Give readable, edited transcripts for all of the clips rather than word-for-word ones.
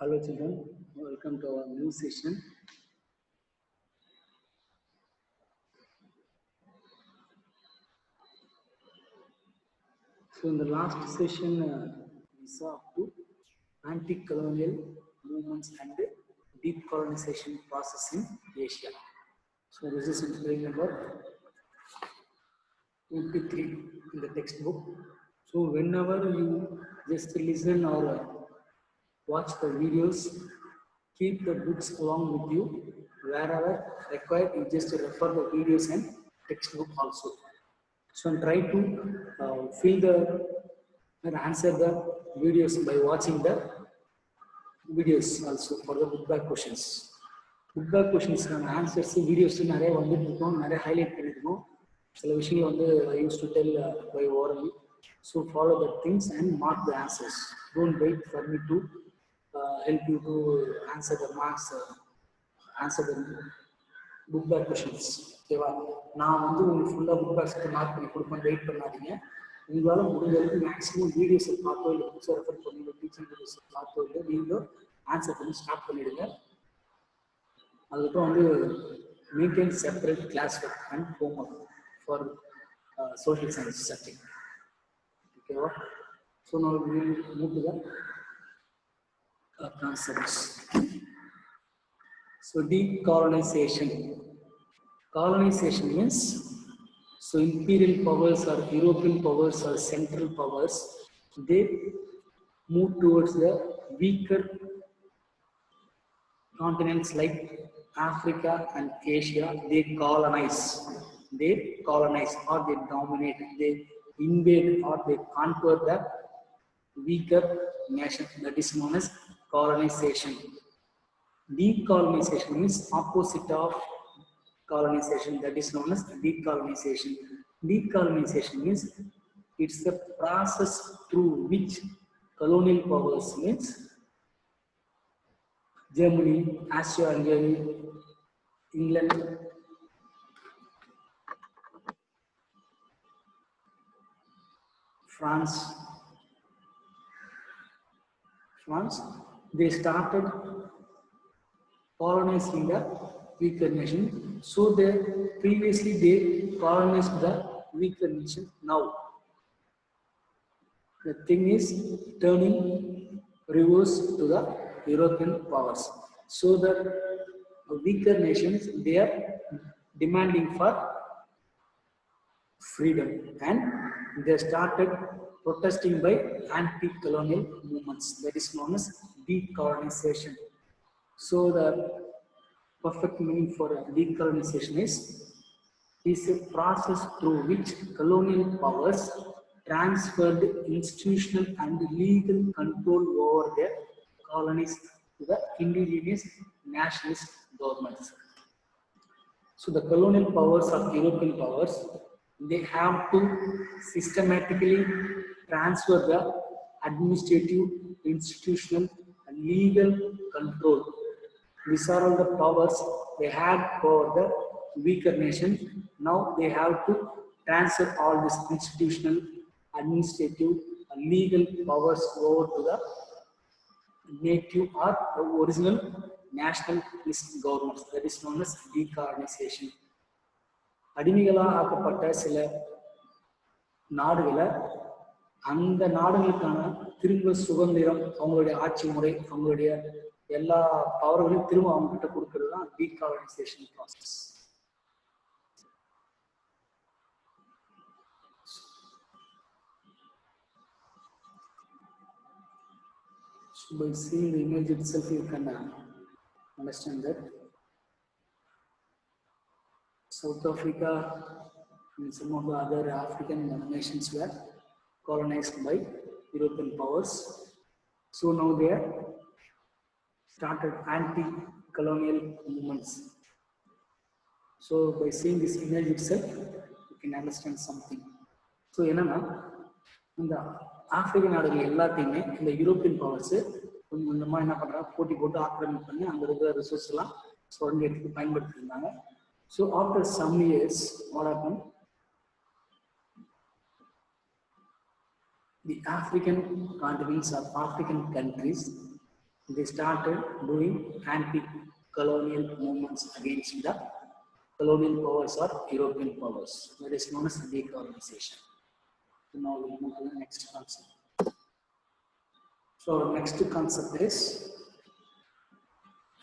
Hello children, welcome to our new session. So in the last session, we saw up to anti-colonial movements and deep colonization process in Asia. So this is in page number 23 in the textbook. So whenever you just listen or watch the videos, keep the books along with you. Wherever required, you just refer the videos and textbook also. So and try to fill the and answer the videos by watching the videos also for the book back questions. Book back questions answers videos நிறைய வந்துட்டு இருக்கும், நிறைய highlight பண்ணிருக்கோம். சில விஷயங்கள் வந்து I used to tell by orally. So follow the things and mark the answers. Don't wait for me to help you to answer the marks, answer the book back questions. ஓகேவா? நான் வந்து உங்களுக்கு ஃபுல்லாக book பேக்ஸ்க்கு mark பண்ணி கொடுப்பேன், wait பண்ணாதீங்க. உங்களால் முடிஞ்ச வரைக்கும் மேக்ஸிமம் வீடியோஸை பார்த்தோ இல்லை புக்ஸை ரெஃபர் பண்ணி டீச்சிங் வீடியோஸை பார்த்தோ இல்லை நீங்களும் ஆன்சர் பண்ணி ஸ்டார்ட் பண்ணிவிடுங்க. அதுக்கப்புறம் வந்து maintain separate class work and home work for social science subject. ஓகேவா? ஸோ நான் move to the concepts. So decolonization. Colonization means so imperial powers or European powers or central powers, they move towards the weaker continents like Africa and Asia. They colonize or they dominate, they invade or they conquer the weaker nation. That is known as colonization. Decolonization means opposite of colonization, that is known as decolonization. Decolonization means it's the process through which colonial powers means Germany, Austria-Hungary, England, France, they started colonizing the weaker nation. So they previously they colonized the weaker nation. Now the thing is turning reverse to the European powers. So the weaker nations, they are demanding for freedom and they started protesting by anti-colonial movements. That is known as decolonization. So the perfect meaning for decolonization is a process through which colonial powers transferred institutional and legal control over their colonies to the indigenous nationalist governments. So the colonial powers of European powers, they have to systematically transfer the administrative, institutional, and legal control. These are all the powers they had for the weaker nation. Now they have to transfer all this institutional, administrative, and legal powers over to the native or the original nationalist governments. That is known as decolonization. அடிமைகளாக ஆக்கப்பட்ட சில நாடுகளை அந்த நாடுகளுக்கான திரும்ப சுதந்திரம், அவங்களுடைய ஆட்சி முறை, அவங்களுடைய எல்லா பவர்களையும் திரும்ப அவங்க கிட்ட கொடுக்கிறது தான் decolonisation process. So by seeing the image itself, you can understand that South Africa and some of the other African nations were colonized by European powers. So now they are started anti-colonial movements. So by seeing this image itself, you can understand something. So என்னன்னா இந்த ஆப்பிரிக்க நாடுகள் எல்லாத்தையுமே இந்த European powers கொஞ்சம் கொஞ்சமா என்ன பண்றாங்க, போட்டி போட்டு ஆக்கிரமிப்பு பண்ணி அங்க இருக்கிற ரிசோர்ஸ் எல்லாம் சுரண்டி எடுத்து பயன்படுத்தி இருந்தாங்க. So after some years, what happened? The African continents or African countries, they started doing anti-colonial movements against the colonial powers or European powers. That is known as decolonization. So now we move to the next concept. So next concept is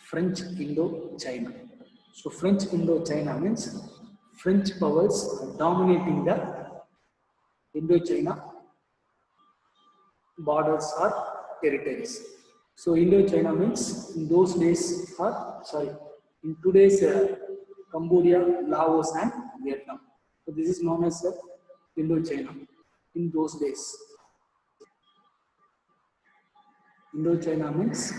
French Indo-China. So French Indo-China means French powers dominating the Indo-China borders or territories. So Indo-China means in those days, or sorry, in today's Cambodia, Laos and Vietnam. So this is known as Indo-China in those days. Indo-China means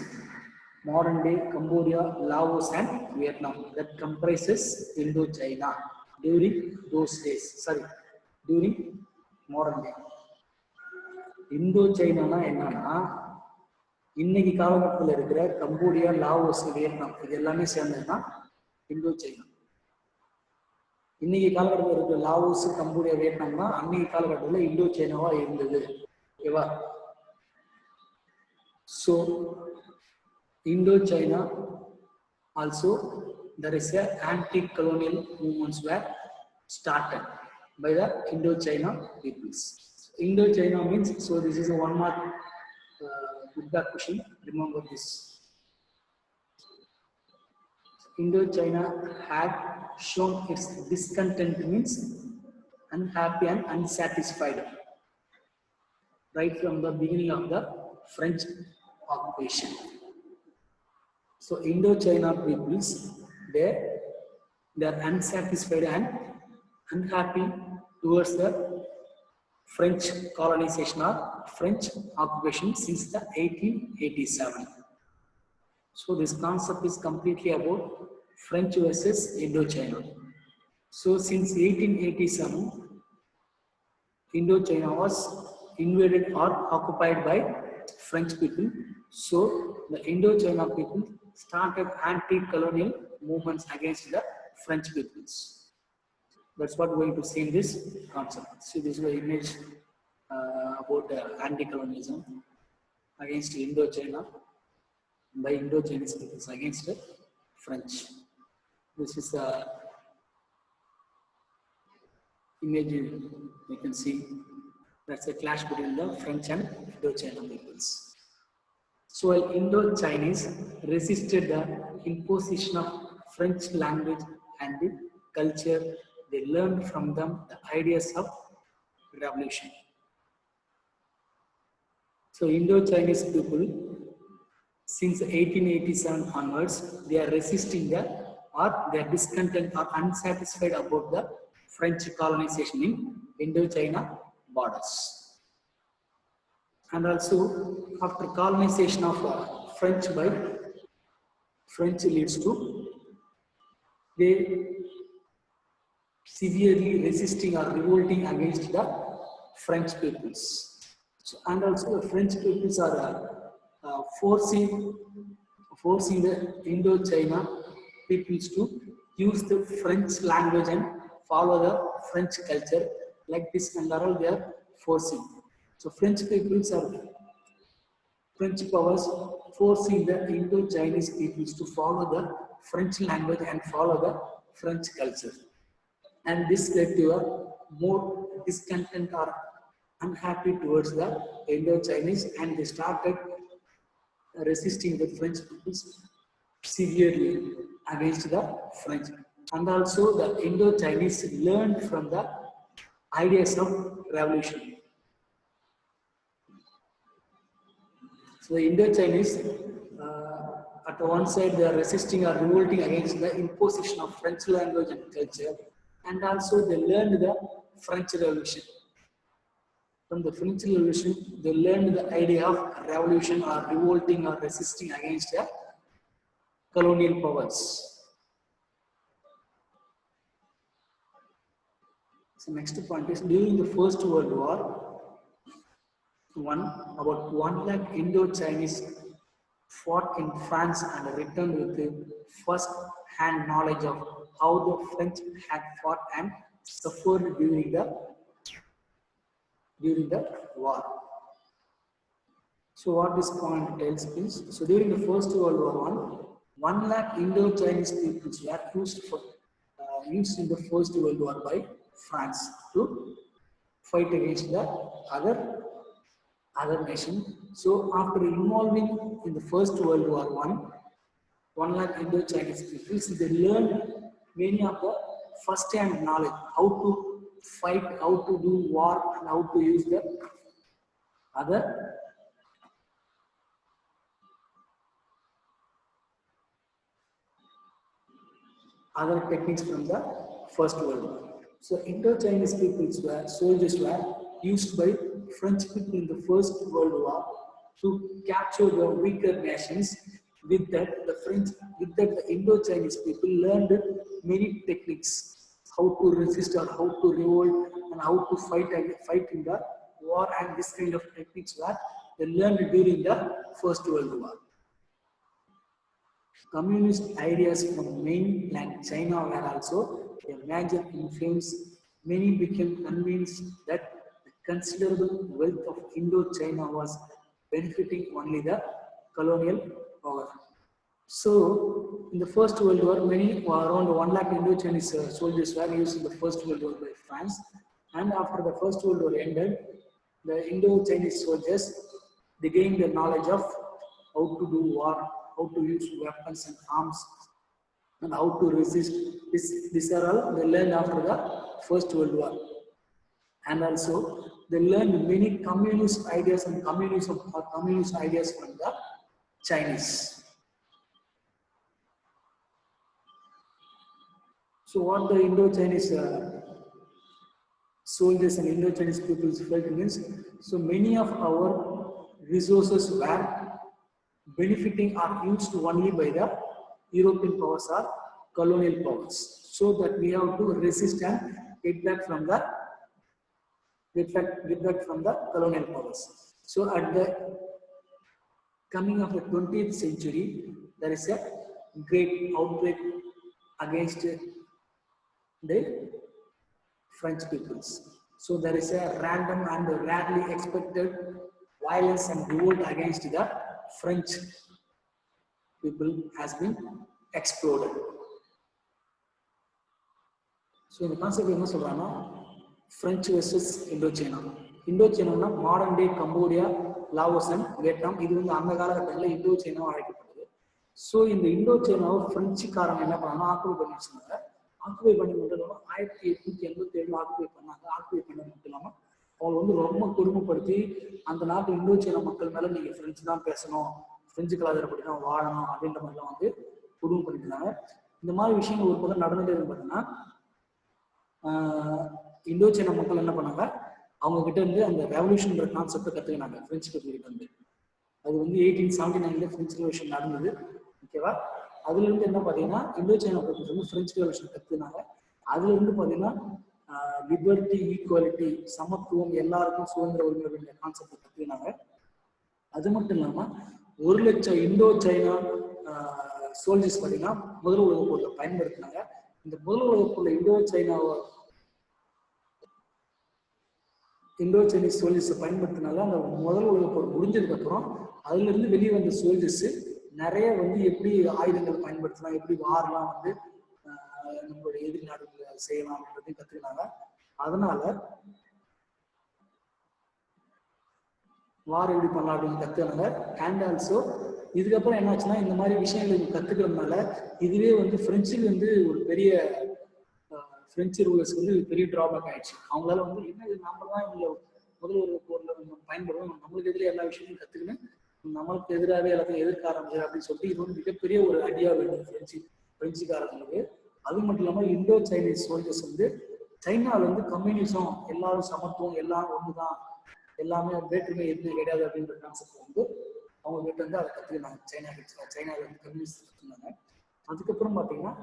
modern day Cambodia, Laos and Vietnam. That comprises Indo-China during those days. Sorry, during modern day. Indo-China என்னன்னா இன்னைக்கு காலகட்டத்தில் இருக்கிற Cambodia, Laos, Vietnam இது எல்லாமே சேர்ந்தது தான் இந்தோ-சைனா. இன்னைக்கு காலகட்டத்தில் இருக்கிற லாவோஸ், கம்போடியா, வியட்நாம் தான் அன்னைக்கு காலகட்டத்தில் இந்தோ-சைனாவா இருந்தது. ஓகேவா? So Indo-China also there is a anti-colonial movements were started by the Indo-China peoples. Indo-China means, so this is a one mark good back question. Remember this. Indo-China had shown its discontent means unhappy and unsatisfied right from the beginning of the French occupation. So Indo-China peoples, they are unsatisfied and unhappy towards the French colonization or French occupation since the 1887. So this concept is completely about French versus Indo-China. So since 1887, Indo-China was invaded or occupied by French people. So the Indo-China people started anti-colonial movements against the French peoples. That's what we're going to see in this concept. See, this is the image about anti-colonialism against Indo-China by Indo-Chinese peoples against the French. This is the image you can see. That's a clash between the French and Indo-China peoples. So while Indo-Chinese resisted the imposition of French language and the culture, they learned from them the ideas of revolution. So Indo-Chinese people, since 1887 onwards, they are resisting the or they are discontent or unsatisfied about the French colonization in Indo-China borders. And also after colonization of French by French leads to they severely resisting or revolting against the French peoples. So, and also the French peoples are forcing the Indo-China peoples to use the French language and follow the French culture. Like this and all they are forcing. So French peoples are French powers forcing the Indo-Chinese peoples to follow the French language and follow the French culture. And this led to a more discontent or unhappy towards the Indo-Chinese, and they started resisting the French peoples severely against the French. And also the Indo-Chinese learned from the ideas of revolution. So the Indo-Chinese, at one side, they are resisting or revolting against the imposition of French language and culture, and also they learned the French Revolution. From the French Revolution, they learned the idea of revolution or revolting or resisting against the colonial powers. So next point is, during the First World War, about 1 lakh Indo-Chinese fought in France and returned with the first-hand knowledge of how the French had fought and suffered during the war. So what this point tells is, so during the First World War I, 1 lakh Indo-Chinese peoples were used in the First World War by France to fight against the other nation. So after involving in the First World War I, 1 lakh Indo-Chinese peoples, they learned many of the first-hand knowledge, how to fight, how to do war, and how to use the other techniques from the First World War. So Indo-Chinese soldiers were used by French people in the First World War to capture the weaker nations. With that, the Indo-Chinese people learned many techniques, how to resist or how to revolt and how to fight in the war, and this kind of techniques were they learned during the First World War. Communist ideas from mainland China were also a major influence. Many became convinced that the considerable wealth of Indo-China was benefiting only the colonial power. So, in the First World War, around 1 lakh Indo-Chinese soldiers were used in the First World War by France. And after the First World War ended, the Indo-Chinese soldiers, they gained the knowledge of how to do war, how to use weapons and arms, and how to resist. These are all they learned after the First World War. And also, they learned many communist ideas and communist ideas from the Chinese. So what the Indo-Chinese soldiers and Indo-Chinese peoples felt means, so many of our resources were benefiting or used only by the European powers or colonial powers, so that we have to resist and get back from the colonial powers. So at the coming of the 20th century, there is a great outbreak against the French peoples. So there is a random and rarely expected violence and revolt against the French people has been exploded. So in the concept of French versus Indochina. Indochina modern day Cambodia, Laos and Vietnam. This is the Indochina. So in the Indochina, French காரங்க என்ன பண்ணாங்க, occupy பண்ணிட்டாங்க. Occupy பண்ணி மட்டும் இல்லாம 1887 occupy பண்ணாங்க. Occupy பண்ணது மட்டும் இல்லாம அவங்க வந்து ரொம்ப கொடுமைப்படுத்தி அந்த நாட்டு இந்தோசீன மக்கள் மேல நீங்க பிரெஞ்சு தான் பேசணும், பிரெஞ்சு கலாச்சாரப்படி தான் வாழணும் அப்படின்ற மாதிரிலாம் வந்து கொடுமை பண்ணிருந்தாங்க. இந்த மாதிரி விஷயங்கள் ஒரு பக்கம் நடந்துட்டே இருக்கு. பார்த்தீங்கன்னா இந்தோசீன மக்கள் என்ன பண்ணாங்க, அவங்க கிட்ட இருந்து அந்த ரெவல்யூஷன்ற கான்செப்டை கத்துக்கினாங்க பிரெஞ்சு பீப்புள் கிட்ட இருந்து. அது வந்து 1879 பிரெஞ்சு ரெவல்யூஷன் நடந்தது. ஓகேவா? அதுல இருந்து என்ன பாத்தீங்கன்னா இந்தோசீனா பீப்புள்ஸ் வந்து பிரெஞ்சு ரெவல்யூஷன் கத்துக்கினாங்க. அதுல இருந்து பாத்தீங்கன்னா லிபர்ட்டி, ஈக்குவாலிட்டி, சமத்துவம், எல்லாருக்கும் சுதந்திர உரிமை அப்படின்ற கான்செப்டை கத்துக்கினாங்க. அது மட்டும் இல்லாம 1 லட்சம் இந்தோ சைனா சோல்ஜர்ஸ் பாத்தீங்கன்னா முதல் உலக போர்ல பயன்படுத்தினாங்க. இந்த முதல் உலக போர்ல இந்தோ சைனீஸ் சோல்ஜர்ஸ் பயன்படுத்தினால அந்த முதல் உலக போர் முடிஞ்சதுக்கு அப்புறம் அதுல இருந்து வெளியே வந்த சோல்ஜர்ஸ் நிறைய வந்து எப்படி ஆயுதங்கள் பயன்படுத்தலாம், எப்படி வார்லாம் வந்து நம்மளுடைய எதிரி நாடுகளை செய்யலாம் அப்படின்றதையும் கத்துக்கினாங்க. அதனால வார் எப்படி பண்ணலாம் அப்படின்னு கத்துக்கினாங்க. அண்ட் ஆல்சோ இதுக்கப்புறம் என்னாச்சுன்னா இந்த மாதிரி விஷயங்கள் கத்துக்கிறதுனால இதுவே வந்து பிரெஞ்சுக்கு வந்து ஒரு பெரிய பிரெஞ்சு ரூலர்ஸ் வந்து பெரிய டிராபேக் ஆயிடுச்சு. அவங்களால வந்து என்ன நம்ம தான் இவங்க முதல் ஒரு போர்ல பயன்படுவோம், நம்மளுக்கு எதிராக எல்லா விஷயத்தையும் கத்துக்கணும், நம்மளுக்கு எதிராகவே எல்லாத்தையும் எதிர்க்க ஆரம்பிச்சு அப்படின்னு சொல்லிட்டு இது வந்து மிகப்பெரிய ஒரு அடியா வேண்டிய பிரெஞ்சுக்காரங்களுக்கு. அது மட்டும் இல்லாமல் இந்தோ சைனீஸ் சோல்ஜர்ஸ் வந்து சைனாவில் வந்து கம்யூனிசம், எல்லாரும் சமத்துவம், எல்லாம் ஒண்ணுதான், எல்லாமே வேற்றுமை எதுவுமே கிடையாது அப்படின்ற கான்செப்ட் வந்து அவங்க கிட்ட வந்து அதை கத்துக்கினாங்க. சைனாவில் வந்து கம்யூனிஸ்ட் கத்துக்கினாங்க. அதுக்கப்புறம் பார்த்தீங்கன்னா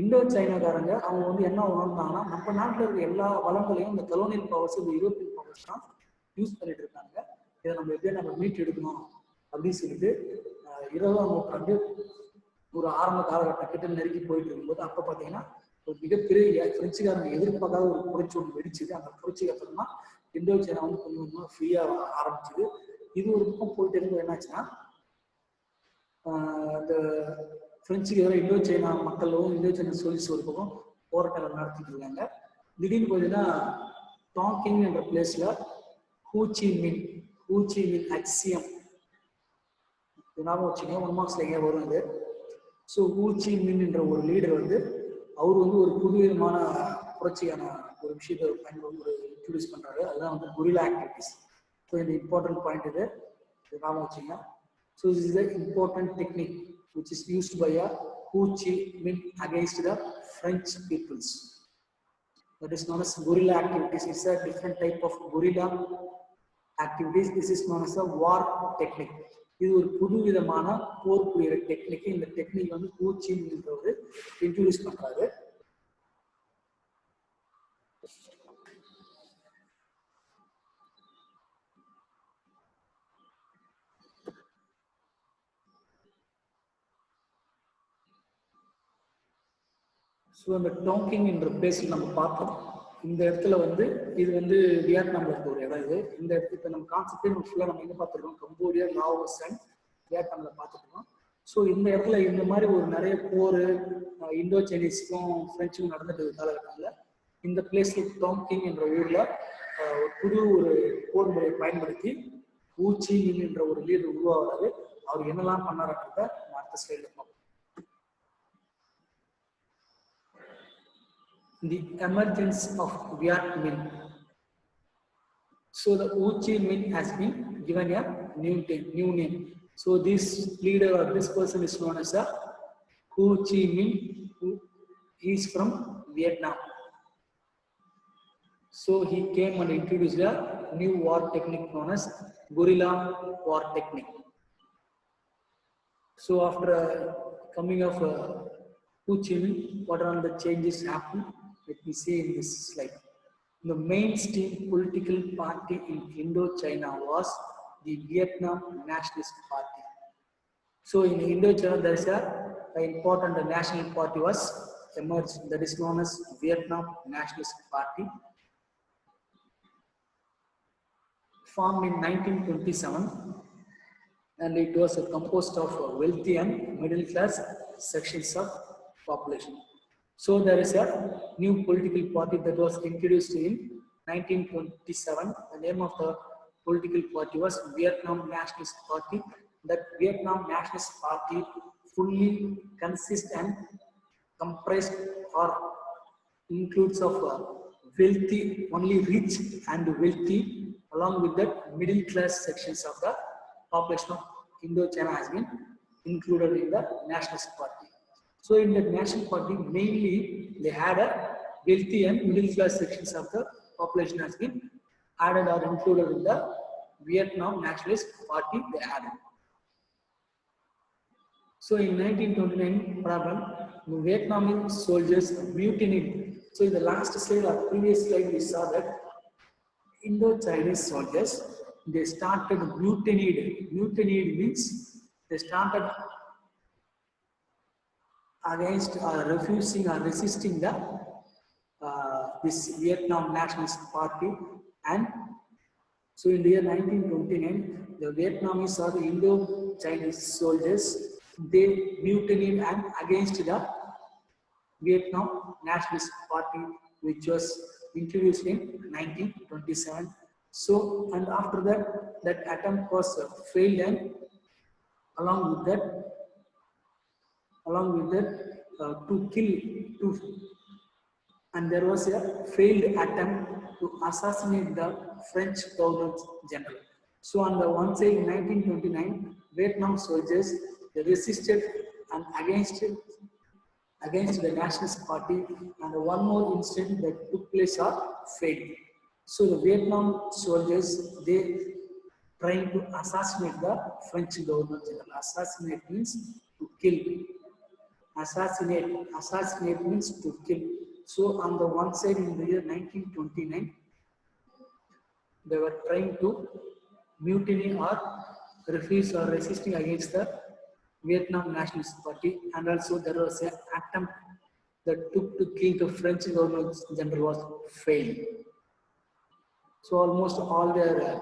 இந்தோ சைனாக்காரங்க அவங்க வந்து என்ன உணர்ந்தாங்கன்னா, நம்ம நாட்டில் இருக்க எல்லா வளங்களையும் இந்த கலோனியல் பவர்ஸ், இந்த யூரோப்பியன் பவர்ஸ் தான் யூஸ் பண்ணிட்டு இருக்காங்க. இதை நம்ம எப்படியா நம்ம மீட் எடுக்கணும் அப்படின்னு சொல்லிட்டு 20ஆம் நூற்றாண்டு ஒரு ஆரம்ப காலகட்டம் கிட்ட நெருக்கி போயிட்டு இருக்கும்போது அப்போ பார்த்தீங்கன்னா ஒரு மிகப்பெரிய பிரெஞ்சுக்காரங்க எதிர்பார்க்காத ஒரு புரட்சி ஒன்று வெடிச்சுது. அந்த புரட்சிக்கு அப்புறம் தான் இந்தோ சைனா வந்து கொஞ்சம் கொஞ்சமாக ஃப்ரீயாக ஆரம்பிச்சுது. இது ஒரு பக்கம் போயிட்டு இருக்கும்போது என்னாச்சுன்னா இந்த பிரெஞ்சுக்கு எதிராக இந்தோ சைனா மக்களும் இந்தோ சைனா சோல்ஜர்ஸ் ஒரு பக்கம் போராட்டங்கள் நடத்திட்டு இருக்காங்க. திடீர்னு பார்த்தீங்கன்னா டாங்கிங் என்ற பிளேஸ்ல ஹூச்சி மின் HCM ஞாபகம் வச்சுங்க, 1 மார்க்ஸ்ல எங்கே வரும் இது. ஸோ ஹூச்சி மின் என்ற ஒரு லீடர் வந்து அவர் வந்து ஒரு புதுவிதமான புரட்சியான ஒரு விஷயத்தை இன்ட்ரடியூஸ் பண்றாரு. அதுதான் வந்து குரில்லா ஆக்டிவிட்டிஸ். ஸோ இந்த இம்பார்ட்டன்ட் பாயிண்ட் இது ஞாபகம் வச்சுங்க. So this is the important technique which is used by a Ho Chi Minh against the French peoples. That is known as guerrilla activities. It's a different type of guerrilla activities. This is known as a war technique. இது ஒரு புது விதமான போர் புரியுற technique. இந்த technique வந்து who C மின்றவர் introduce பண்றாரு. So அந்த டாங்கிங் என்ற பிளேஸில் நம்ம பார்த்தோம். இந்த இடத்துல வந்து இது வந்து வியட்நாமில் இருக்க ஒரு இடம் இது. இந்த இடத்துல இப்போ நம்ம கான்செப்டே நம்ம ஃபுல்லாக நம்ம எங்கே பார்த்துருக்கோம், கம்போடியா, லாவோஸ் அண்ட் வியட்நாமில் பார்த்துருக்கோம். ஸோ இந்த இடத்துல இந்த மாதிரி ஒரு நிறைய போர் இந்தோ சைனீஸ்க்கும் ஃப்ரெஞ்சுக்கும் நடந்துட்டு காலகட்டத்தில் இந்த பிளேஸ்ல டாங்கிங் என்ற ஊரில் ஒரு போர் முறையை பயன்படுத்தி ஹூ சி மின் என்ற ஒரு லீடர் உருவாகிறாரு. அவர் என்னெல்லாம் பண்ணாருன்றத அடுத்த ஸ்லைடில் பார்ப்போம். The emergence of Viet Minh. So the Ho Chi Minh has been given a new name. So this leader or this person is known as a Ho Chi Minh, who is from Vietnam. So he came and introduced a new war technique known as guerrilla war technique. So after coming of Ho Chi Minh, what are the changes happened? Let me see in this slide. The mainstream political party in Indochina was the Vietnam Nationalist Party. So in Indochina, there is an important national party was emerged, that is known as Vietnam Nationalist Party, formed in 1927, and it was composed of wealthy and middle class sections of population. So there is a new political party that was introduced in 1927. The name of the political party was Vietnam Nationalist Party. That Vietnam Nationalist Party fully consists and comprised or includes of wealthy, only rich and wealthy, along with that middle class sections of the population of Indochina has been included in the Nationalist Party. So in the National Party, mainly they had a wealthy and middle class sections of the population has been added or included in the Vietnam Nationalist Party they added. So in 1929 problem, the Vietnamese soldiers mutinied. So in the last slide or previous slide we saw that Indo-Chinese soldiers, they started mutinied. Mutinied means they started against or refusing or resisting the this Vietnam Nationalist Party. And so in the year 1929, the Vietnamese or the Indo-Chinese soldiers, they mutinied and against the Vietnam Nationalist Party, which was introduced in 1927. So, and after that, that attempt was failed, and along with that to kill and there was a failed attempt to assassinate the French governor general. So on the one side in 1929, Vietnam soldiers, they resisted and against the Nationalist Party, and one more incident that took place or failed. So the Vietnam soldiers, they trying to assassinate the French governor general. Assassinate means to kill. Assassinate means to kill. So on the one side in the year 1929, they were trying to mutiny or refuse or resisting against the Vietnam Nationalist Party, and also there was an attempt that took to kill the French governor general was failed. So almost all their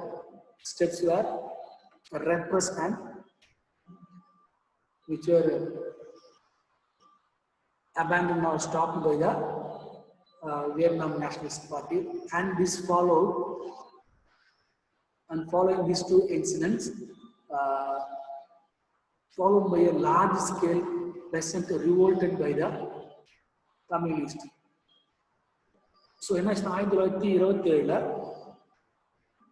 steps were repressed and which were abandoned or stopped by the Vietnam Nationalist Party, and this followed. And following these two incidents, followed by a large-scale peasant revolted by the communists. So, in 1927,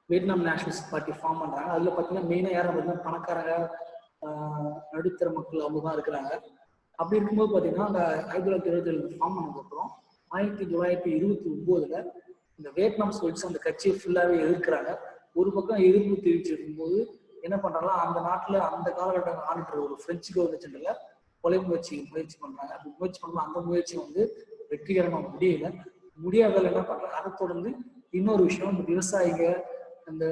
Vietnam Nationalist Party form பண்றாங்க. அதுல பாத்தீங்கன்னா மெயினா யாரும் பாத்தீங்கன்னா பணக்காரங்க, நடுத்தர மக்கள் அவங்க தான் இருக்கிறாங்க. அப்படி இருக்கும்போது பாத்தீங்கன்னா அந்த 1927 ஃபார்ம் பண்ணதுக்கு அப்புறம் 1929 இந்த வியட்நாம் சோல்ஜர்ஸ் அந்த கட்சியை ஃபுல்லாவே எதிர்க்கிறாங்க. ஒரு பக்கம் எதிர்ப்பு தெரிவிச்சிருக்கும் போது என்ன பண்றாங்கன்னா அந்த நாட்டுல அந்த காலகட்டம் ஆளுகிற ஒரு பிரெஞ்சு கவர்மெண்ட் ஜெனரல கொலை முயற்சி பண்றாங்க. அப்படி முயற்சி பண்ணலாம், அந்த முயற்சி வந்து வெற்றிகரமா முடியாதால என்ன பண்றாங்க, அதை தொடர்ந்து இன்னொரு விஷயம், இந்த விவசாயிக அந்த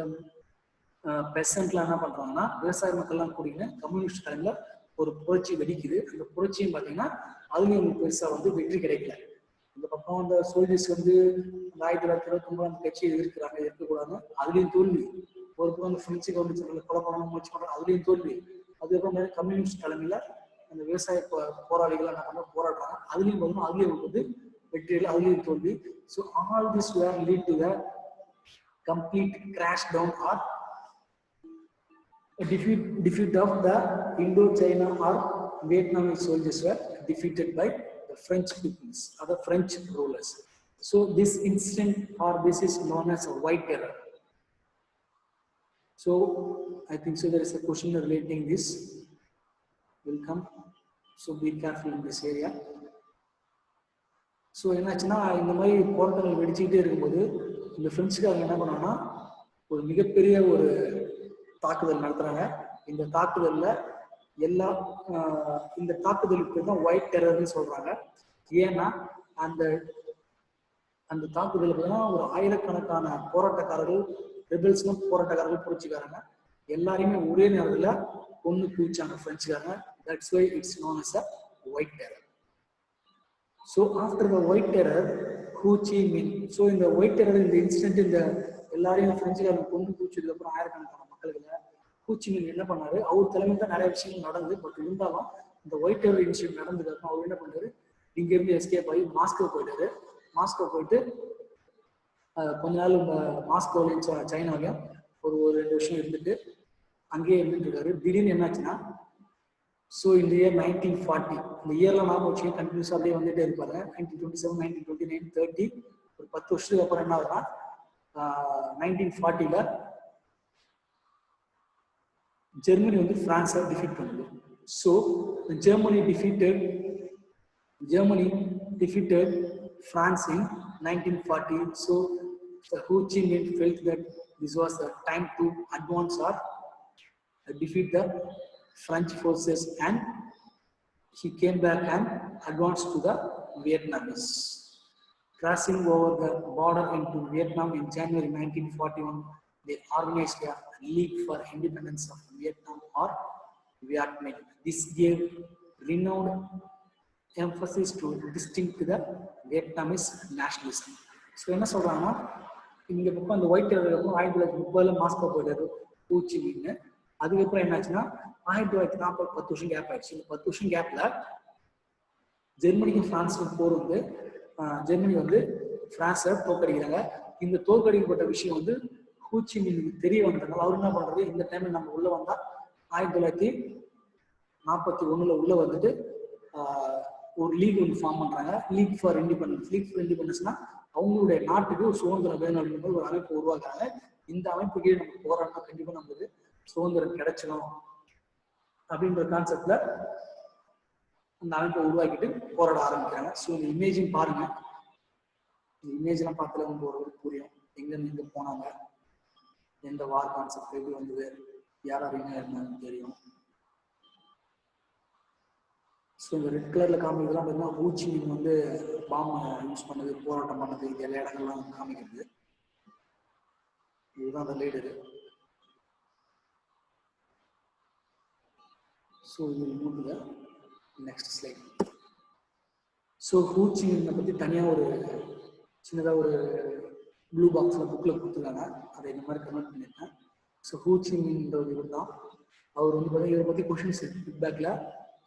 பெசன்ட்லாம் என்ன பண்றாங்கன்னா விவசாய மக்கள்லாம் கூடின கம்யூனிஸ்ட் தலைமையில ஒரு புரட்சி வெடிக்குது. அந்த புரட்சியும் பாத்தீங்கன்னா அதுலயும் பெருசா வந்து வெற்றி கிடைக்கல. இந்த பக்கம் அந்த சோல்ஜர்ஸ் வந்து 1929 அந்த கட்சியை எதிர்க்கிறாங்க, இருக்கக்கூடாதுன்னு அதுலயும் தோல்வி. ஒரு பக்கம் அந்த பிரெஞ்சு கவர்மெண்ட் கொலை பண்ணணும் முயற்சி பண்றாங்க, அதுலயும் தோல்வி. அதுக்கப்புறம் கம்யூனிஸ்ட் தலைமையில அந்த விவசாய போராளிகள் என்ன பண்ண போராடுறாங்க, அதுலயும் பார்த்தோம்னா அதுலயும் வந்து வெற்றிகள், அதுலயும் தோல்வி. So all this were lead to the complete crash down or a defeat of the Indo-China or Vietnamese soldiers were defeated by the French peoples or the French rulers. So this incident or this is known as a white terror. So I think so there is a question relating this will come. So be careful in this area. So என்னாச்சுன்னா இந்த மாதிரி போராட்டங்கள் வெடிச்சுக்கிட்டே இருக்கும்போது இந்த பிரெஞ்சுக்காரங்க என்ன பண்ணாங்கன்னா ஒரு மிகப்பெரிய ஒரு தாக்குதல் நடத்துறாங்க. இந்த தாக்குதல்ல இந்த தாக்குதலுக்கு தான் ஒயிட் டெரர்னு சொல்றாங்க. ஏன்னா அந்த அந்த தாக்குதலுக்கு தான் ஒரு ஆயிரக்கணக்கான போராட்டக்காரர்கள், ரெபல்ஸ்லாம் போராட்டக்காரர்கள், புரட்சிக்காரங்க எல்லாரையுமே ஒரே நேரத்துல கொன்னு குவிச்சாங்க பிரெஞ்சுக்காரங்க. That's why it's known as a white terror. So after the white terror, Ho Chi Minh. So in the white terror, in the incident, in the எல்லாரையும் பிரெஞ்சுக்காரங்க கொண்டு குவிச்சதுக்கு அப்புறம் ஆயிரக்கணக்கான மக்களுக்கு ஹோ சி மின் என்ன பண்ணாரு, அவர் தலைமையில் தான் நிறைய விஷயங்கள் நடந்தது. பட் இருந்தாலும் இந்த ஒயிட் டெரர் இன்சிடென்ட் நடந்ததுக்கு அப்புறம் அவர் என்ன பண்ணாரு, இங்க இருந்து எஸ்கேப் ஆகி மாஸ்கோ போயிட்டாரு. மாஸ்கோ போயிட்டு கொஞ்ச நாள் மாஸ்கோலையும் சைனாலையும் ஒரு 2 வருஷம் இருந்துட்டு அங்கேயே இருந்துட்டு இருக்காரு. திடீர்னு என்னாச்சுன்னா, ஸோ இந்த இயர் 1940, இந்த இயர்லாம் ஞாபகம் வச்சு கண்டினியூஸாக அப்படியே வந்துட்டே இருப்பாங்க. 1927, 1929, 30, ஒரு 10 வருஷத்துக்கு அப்புறம் என்ன ஆகுதுன்னா 1940 ஜெர்மனி வந்து பிரான்ஸை டிஃபீட் பண்ணுது. So Germany defeated France in 1940. So Ho Chi Minh felt that this was the time to advance or defeat the French forces, and he came back and advanced to the Vietnamese. Crossing over the border into Vietnam in January 1941, they organized a League for Independence of Vietnam or Viet Minh. This gave renowned emphasis to distinct the Vietnamese nationalism. So என்ன சொல்றாங்கன்னா, இங்க பக்கம் அந்த white terror 1930 Moscow போயிட்டாரு Ho Chi மின். அதுக்கப்புறம் என்னாச்சுன்னா 1940 10 வருஷம் கேப் ஆயிடுச்சு. இந்த 10 வருஷம் கேப்ல ஜெர்மனிக்கும் பிரான்ஸுக்கும் போர் வந்து ஜெர்மனி வந்து பிரான்ஸை தோற்கடிக்கிறாங்க. இந்த தோற்கடிக்கப்பட்ட விஷயம் வந்து ஹோ சி மின்னுக்கு தெரிய வந்ததுனால அவர் என்ன பண்றது, இந்த டைம்ல நம்ம உள்ள வந்தா 1941 உள்ள வந்துட்டு ஒரு லீக் ஒன்று ஃபார்ம் பண்றாங்க, league for independence. League for இண்டிபெண்டன்ஸ்னா அவங்களுடைய நாட்டுக்கு ஒரு சுதந்திரம் வேணும் அப்படிங்கிற ஒரு அமைப்பு உருவாக்குறாங்க. இந்த அமைப்பு கீழே நம்ம போராடினா கண்டிப்பா நம்மளுக்கு சுதந்திரம் கிடைச்சிடும் அப்படின்ற கான்செப்ட்ல அந்த அமைப்பை உருவாக்கிட்டு போராட ஆரம்பிக்கிறாங்க. ஸோ இந்த இமேஜையும் பாருங்க, இந்த இமேஜ் எல்லாம் பார்த்தாலே உங்களுக்கு ஒரு புரியும் எங்க போனாங்க, எந்த வார் கான்செப்ட் எப்படி வந்தது, யார் என்ன இருந்தாங்கன்னு தெரியும். ஸோ இந்த ரெட் கலர்ல காமிக்கிறதுலாம் பார்த்தீங்கன்னா ஹோ சி மின் வந்து பாம்பை யூஸ் பண்ணது, போராட்டம் பண்ணது, இது எல்லா இடங்கள்லாம் காமிக்கிறது. இதுதான் அந்த லீடரு. ஸோ இது மூணு next slide. So Ho Chi மின்னை பற்றி தனியாக ஒரு சின்னதாக ஒரு ப்ளூ பாக்ஸில் புக்கில் கொடுத்துருக்காங்க, அதை இந்த மாதிரி கமெண்ட் பண்ணியிருக்கேன். ஸோ ஹூச்சிமின்றவர் இவர் தான். அவர் வந்து பார்த்தீங்கன்னா இவரை பற்றி கொஷின்ஸ் ஃபீட்பேக்கில்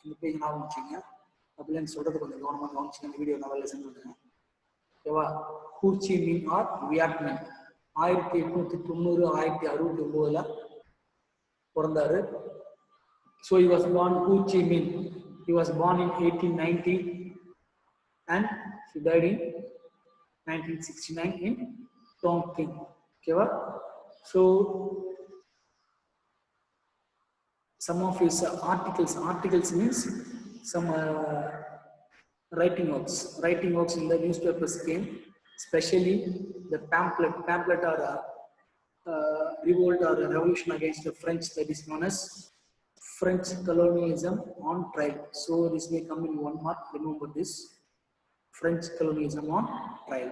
இந்த பேஜ் ஞாபகம் வச்சுங்க. அப்படின்னு சொல்கிறது கொஞ்சம் கவனமாக கவனிச்சுங்க. இந்த வீடியோ நான் சென்ட் பண்ணுறேன். ஓகேவா? ஹூச்சிமின் ஆர் வியட்நாம் 1890 1969 பிறந்தாரு. So he was born Ho Chi Minh. He was born in 1890 and he died in 1969 in Tonkin. Okay, so some of his articles means some writing works in the newspapers came, especially the pamphlet or revolt or revolution against the French, that is known as French colonialism on trial. So this may come in 1 mark. Remember this, French colonialism on trial.